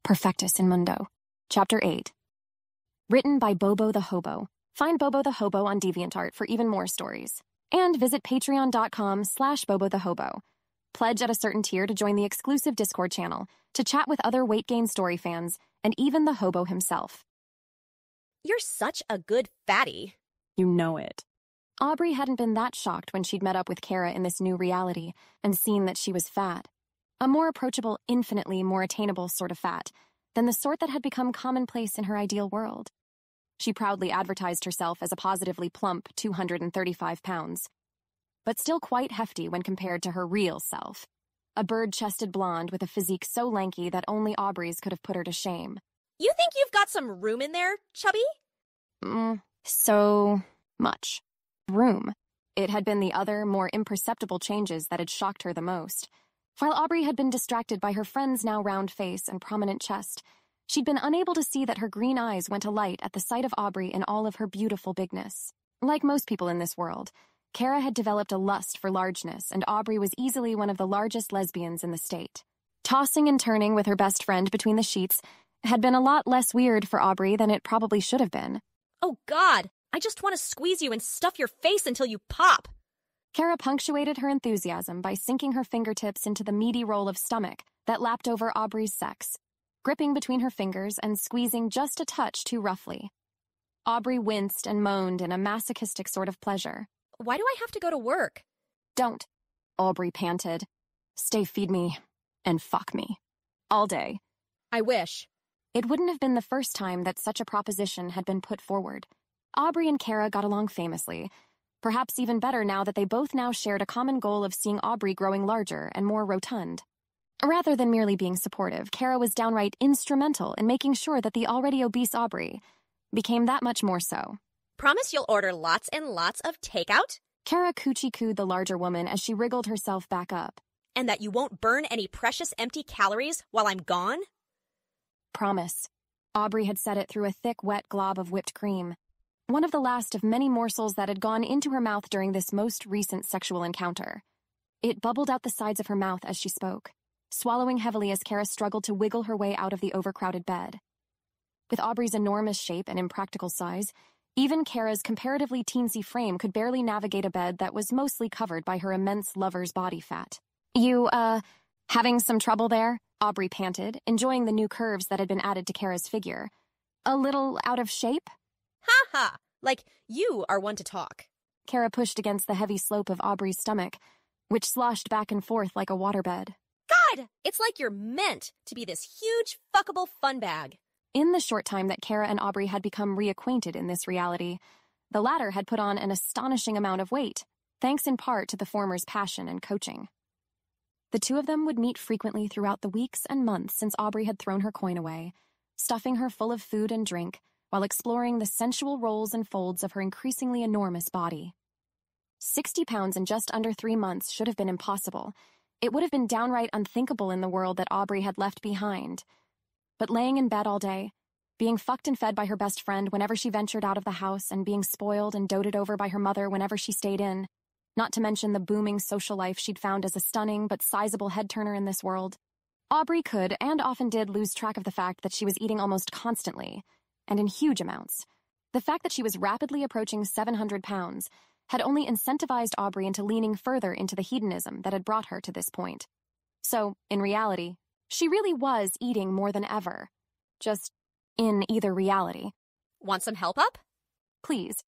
Perfectus in Mundo. Chapter 8. Written by Bobo the Hobo. Find Bobo the Hobo on DeviantArt for even more stories. And visit patreon.com/Bobo the Hobo. Pledge at a certain tier to join the exclusive Discord channel, to chat with other Weight Gain story fans, and even the hobo himself. You're such a good fatty. You know it. Aubrey hadn't been that shocked when she'd met up with Kara in this new reality and seen that she was fat. A more approachable, infinitely more attainable sort of fat than the sort that had become commonplace in her ideal world. She proudly advertised herself as a positively plump 235 pounds, but still quite hefty when compared to her real self. A bird-chested blonde with a physique so lanky that only Aubrey's could have put her to shame. You think you've got some room in there, chubby? So much room. It had been the other, more imperceptible changes that had shocked her the most. While Aubrey had been distracted by her friend's now round face and prominent chest, she'd been unable to see that her green eyes went alight at the sight of Aubrey in all of her beautiful bigness. Like most people in this world, Kara had developed a lust for largeness, and Aubrey was easily one of the largest lesbians in the state. Tossing and turning with her best friend between the sheets had been a lot less weird for Aubrey than it probably should have been. Oh, God, I just want to squeeze you and stuff your face until you pop. Kara punctuated her enthusiasm by sinking her fingertips into the meaty roll of stomach that lapped over Aubrey's sex, gripping between her fingers and squeezing just a touch too roughly. Aubrey winced and moaned in a masochistic sort of pleasure. Why do I have to go to work? Don't, Aubrey panted. Stay feed me and fuck me. All day. I wish. It wouldn't have been the first time that such a proposition had been put forward. Aubrey and Kara got along famously, perhaps even better now that they both now shared a common goal of seeing Aubrey growing larger and more rotund. Rather than merely being supportive, Kara was downright instrumental in making sure that the already obese Aubrey became that much more so. Promise you'll order lots and lots of takeout? Kara coochie-cooed the larger woman as she wriggled herself back up. And that you won't burn any precious empty calories while I'm gone? Promise. Aubrey had said it through a thick, wet glob of whipped cream. One of the last of many morsels that had gone into her mouth during this most recent sexual encounter. It bubbled out the sides of her mouth as she spoke, swallowing heavily as Kara struggled to wiggle her way out of the overcrowded bed. With Aubrey's enormous shape and impractical size, even Kara's comparatively teensy frame could barely navigate a bed that was mostly covered by her immense lover's body fat. You, having some trouble there? Aubrey panted, enjoying the new curves that had been added to Kara's figure. A little out of shape? Ha ha! Like you are one to talk. Kara pushed against the heavy slope of Aubrey's stomach, which sloshed back and forth like a waterbed. God! It's like you're meant to be this huge, fuckable fun bag. In the short time that Kara and Aubrey had become reacquainted in this reality, the latter had put on an astonishing amount of weight, thanks in part to the former's passion and coaching. The two of them would meet frequently throughout the weeks and months since Aubrey had thrown her coin away, stuffing her full of food and drink while exploring the sensual rolls and folds of her increasingly enormous body. 60 pounds in just under 3 months should have been impossible. It would have been downright unthinkable in the world that Aubrey had left behind. But laying in bed all day, being fucked and fed by her best friend whenever she ventured out of the house, and being spoiled and doted over by her mother whenever she stayed in, not to mention the booming social life she'd found as a stunning but sizable head-turner in this world, Aubrey could and often did lose track of the fact that she was eating almost constantly, and in huge amounts. The fact that she was rapidly approaching 700 pounds had only incentivized Aubrey into leaning further into the hedonism that had brought her to this point. So, in reality, she really was eating more than ever. Just in either reality. Want some help up? Please.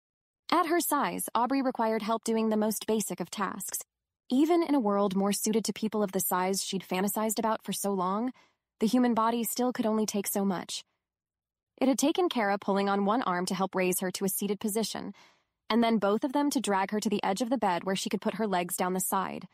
At her size, Aubrey required help doing the most basic of tasks. Even in a world more suited to people of the size she'd fantasized about for so long, the human body still could only take so much. It had taken Kara pulling on one arm to help raise her to a seated position, and then both of them to drag her to the edge of the bed where she could put her legs down the side.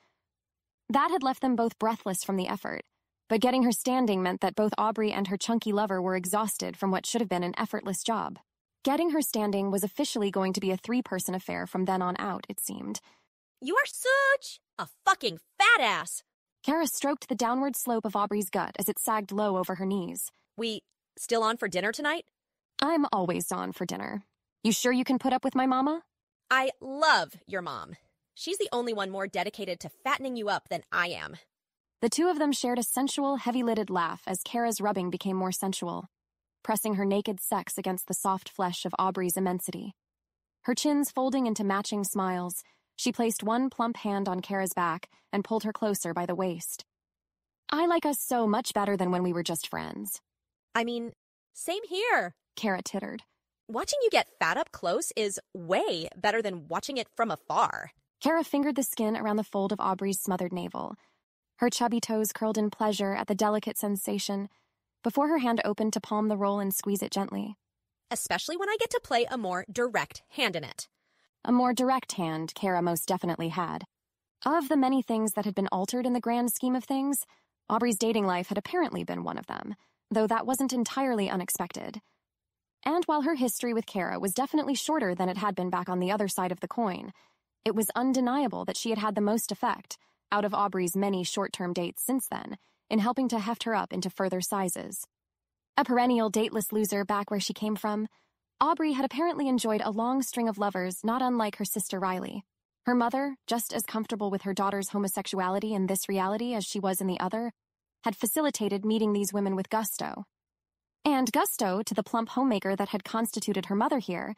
That had left them both breathless from the effort, but getting her standing meant that both Aubrey and her chunky lover were exhausted from what should have been an effortless job. Getting her standing was officially going to be a 3-person affair from then on out, it seemed. You are such a fucking fat ass. Kara stroked the downward slope of Aubrey's gut as it sagged low over her knees. We still on for dinner tonight? I'm always on for dinner. You sure you can put up with my mama? I love your mom. She's the only one more dedicated to fattening you up than I am. The two of them shared a sensual, heavy-lidded laugh as Kara's rubbing became more sensual, pressing her naked sex against the soft flesh of Aubrey's immensity. Her chins folding into matching smiles, she placed one plump hand on Kara's back and pulled her closer by the waist. I like us so much better than when we were just friends. I mean, same here, Kara tittered. Watching you get fat up close is way better than watching it from afar. Kara fingered the skin around the fold of Aubrey's smothered navel. Her chubby toes curled in pleasure at the delicate sensation, before her hand opened to palm the roll and squeeze it gently. Especially when I get to play a more direct hand in it. A more direct hand Kara most definitely had. Of the many things that had been altered in the grand scheme of things, Aubrey's dating life had apparently been one of them, though that wasn't entirely unexpected. And while her history with Kara was definitely shorter than it had been back on the other side of the coin, it was undeniable that she had had the most effect, out of Aubrey's many short-term dates since then, in helping to heft her up into further sizes. A perennial dateless loser back where she came from, Aubrey had apparently enjoyed a long string of lovers not unlike her sister Riley. Her mother, just as comfortable with her daughter's homosexuality in this reality as she was in the other, had facilitated meeting these women with gusto. And gusto, to the plump homemaker that had constituted her mother here,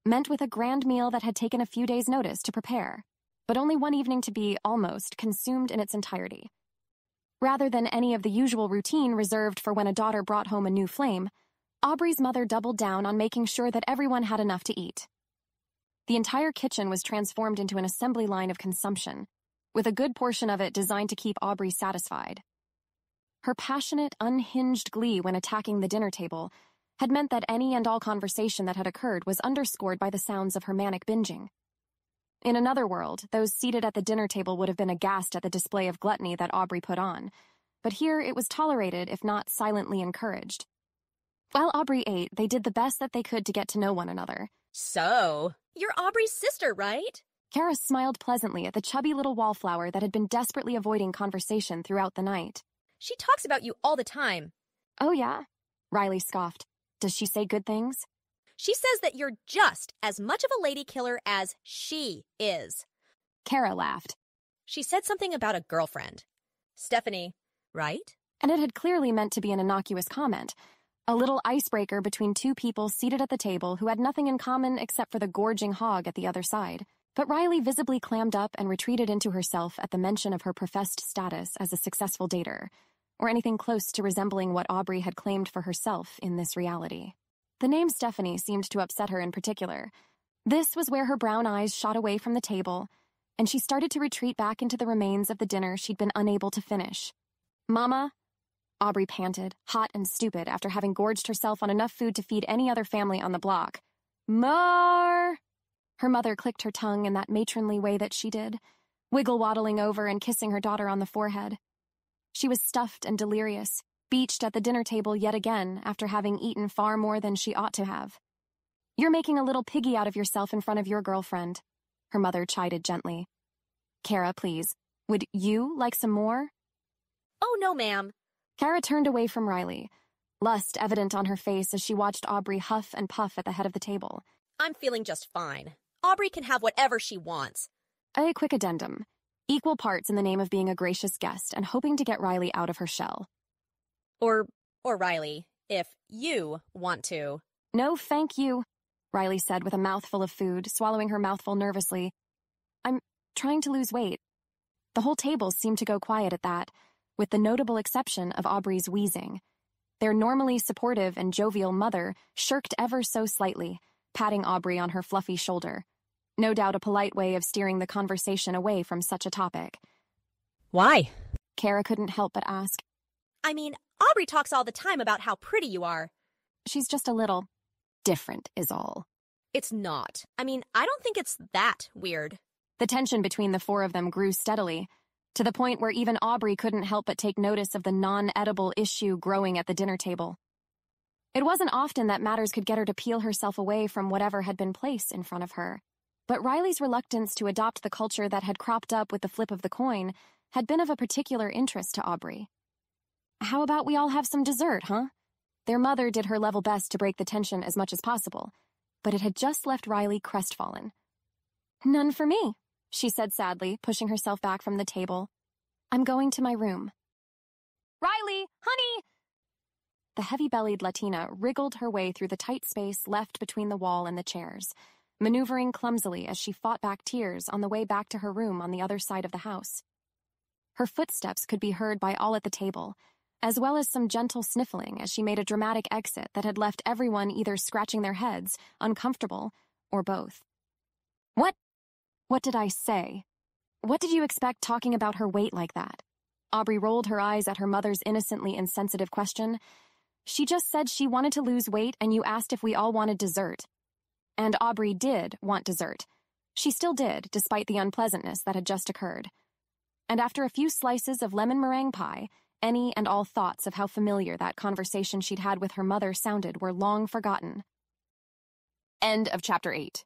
meant with a grand meal that had taken a few days' notice to prepare, but only one evening to be, almost, consumed in its entirety. Rather than any of the usual routine reserved for when a daughter brought home a new flame, Aubrey's mother doubled down on making sure that everyone had enough to eat. The entire kitchen was transformed into an assembly line of consumption, with a good portion of it designed to keep Aubrey satisfied. Her passionate, unhinged glee when attacking the dinner table had meant that any and all conversation that had occurred was underscored by the sounds of her manic binging. In another world, those seated at the dinner table would have been aghast at the display of gluttony that Aubrey put on, but here it was tolerated if not silently encouraged. While Aubrey ate, they did the best that they could to get to know one another. So, you're Aubrey's sister, right? Kara smiled pleasantly at the chubby little wallflower that had been desperately avoiding conversation throughout the night. She talks about you all the time. Oh yeah? Riley scoffed. Does she say good things? She says that you're just as much of a lady killer as she is. Kara laughed. She said something about a girlfriend. Stephanie, right? And it had clearly meant to be an innocuous comment, a little icebreaker between two people seated at the table who had nothing in common except for the gorging hog at the other side. But Riley visibly clammed up and retreated into herself at the mention of her professed status as a successful dater, or anything close to resembling what Aubrey had claimed for herself in this reality. The name Stephanie seemed to upset her in particular. This was where her brown eyes shot away from the table, and she started to retreat back into the remains of the dinner she'd been unable to finish. Mama? Aubrey panted, hot and stupid after having gorged herself on enough food to feed any other family on the block. More! Her mother clicked her tongue in that matronly way that she did, wiggle-waddling over and kissing her daughter on the forehead. She was stuffed and delirious, beached at the dinner table yet again after having eaten far more than she ought to have. You're making a little piggy out of yourself in front of your girlfriend, her mother chided gently. Kara, please, would you like some more? Oh, no, ma'am. Kara turned away from Riley, lust evident on her face as she watched Aubrey huff and puff at the head of the table. I'm feeling just fine. Aubrey can have whatever she wants. A quick addendum. Equal parts in the name of being a gracious guest and hoping to get Riley out of her shell. Or Riley, if you want to. No, thank you, Riley said with a mouthful of food, swallowing her mouthful nervously. I'm trying to lose weight. The whole table seemed to go quiet at that, with the notable exception of Aubrey's wheezing. Their normally supportive and jovial mother shirked ever so slightly, patting Aubrey on her fluffy shoulder. No doubt a polite way of steering the conversation away from such a topic. Why? Kara couldn't help but ask. I mean, Aubrey talks all the time about how pretty you are. She's just a little different is all. It's not. I mean, I don't think it's that weird. The tension between the four of them grew steadily, to the point where even Aubrey couldn't help but take notice of the non-edible issue growing at the dinner table. It wasn't often that matters could get her to peel herself away from whatever had been placed in front of her, but Riley's reluctance to adopt the culture that had cropped up with the flip of the coin had been of a particular interest to Aubrey. How about we all have some dessert, huh? Their mother did her level best to break the tension as much as possible, but it had just left Riley crestfallen. None for me, she said sadly, pushing herself back from the table. I'm going to my room. Riley, honey! The heavy-bellied Latina wriggled her way through the tight space left between the wall and the chairs, maneuvering clumsily as she fought back tears on the way back to her room on the other side of the house. Her footsteps could be heard by all at the table, as well as some gentle sniffling as she made a dramatic exit that had left everyone either scratching their heads, uncomfortable, or both. What did I say? What did you expect talking about her weight like that? Aubrey rolled her eyes at her mother's innocently insensitive question. She just said she wanted to lose weight and you asked if we all wanted dessert. And Aubrey did want dessert. She still did, despite the unpleasantness that had just occurred. And after a few slices of lemon meringue pie, any and all thoughts of how familiar that conversation she'd had with her mother sounded were long forgotten. End of chapter 8.